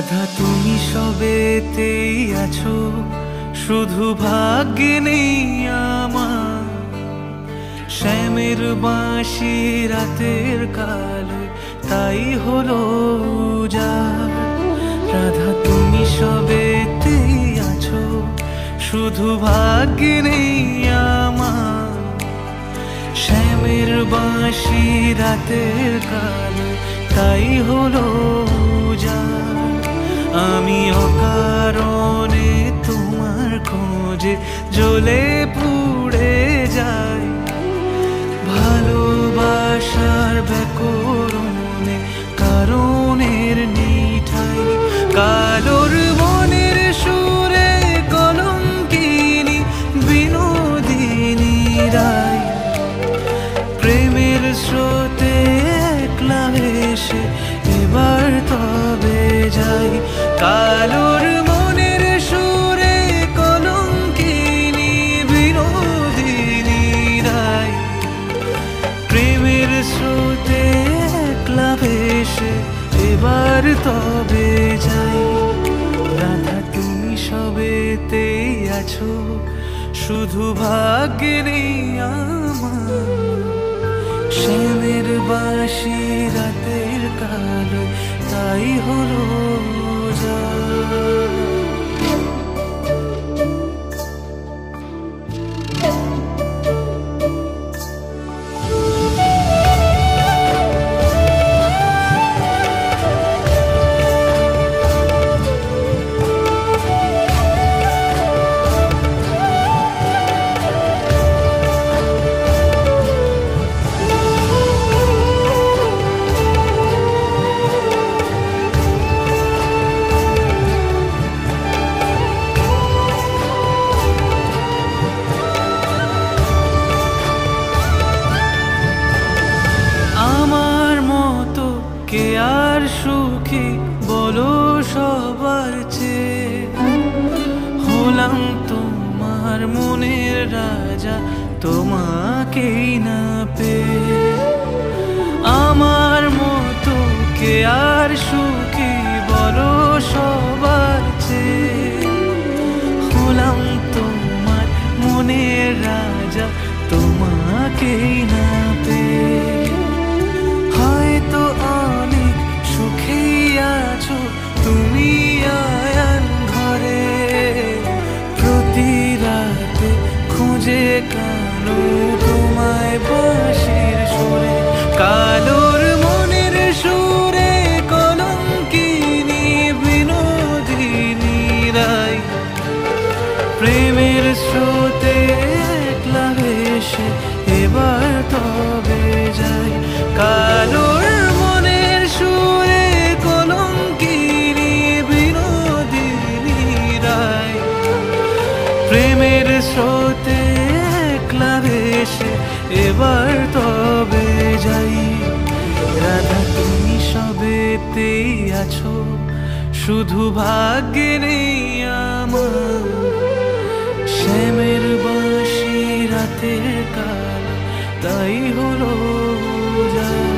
রাধা তুমি সবেতেই আছো, শুধু ভাগ্যে নেই আমার। শ্যামের বাঁশি রাতের কালো, তাই হলো উজাড়। রাধা তুমি সবেতেই আছো, শুধু ভাগ্যে নেই আমার। শ্যামের বাঁশি রাতের কালো, তাই হলো উজাড়। আমি অকারণে তোমার খোঁজে জ্বলে পুড়ে যাই। ভালোবাসার ব্যাকরণে কারণের নেই ঠাই। কালোর মনের সুরে কলঙ্কিনী বিনোদিনী রায়। প্রেমের স্রোতে একলা ভেসে এবার তবে যাই। কালোর মনের সুরে কলঙ্কিনী বিনোদিনী রায়। প্রেমের স্রোতে একলা ভেসে এবার তবে যাই। রাধা তুমি সবেতেই আছো, শুধু ভাগ্যে নেই আমার। শ্যামের বাঁশি রাতের কালো, তাই হলো উজাড়। কে আর সুখী বলো সবার চেয়ে? হলাম তোমার মনের রাজা, তোমাকেই না পেয়ে। আমার মতো কে আর সুখী বলো সবার চেয়ে? হলাম তোমার মনের রাজা, তোমাকেই না পেয়ে। হয়তো অনেক সুখেই আছো তুমি আয়ান ঘরে। প্রতি রাতে খুঁজে কানো তোমায় বাঁশির সুরে। কালোর মনের সুরে কলঙ্কিনী বিনোদিনী রায়। প্রেমের স্রোতে একলা ভেসে এবার তবে যাই। কালোর মনের সুরে কলঙ্কিনী বিনোদিনী রায়। প্রেমের স্রোতে একলা ভেসে এবার তবে যাই। রাধা তুমি সবেতেই আছো, শুধু ভাগ্যে নেই আমার। শ্যামের বাঁশি রাতের কালো, তাই হলো উজাড়।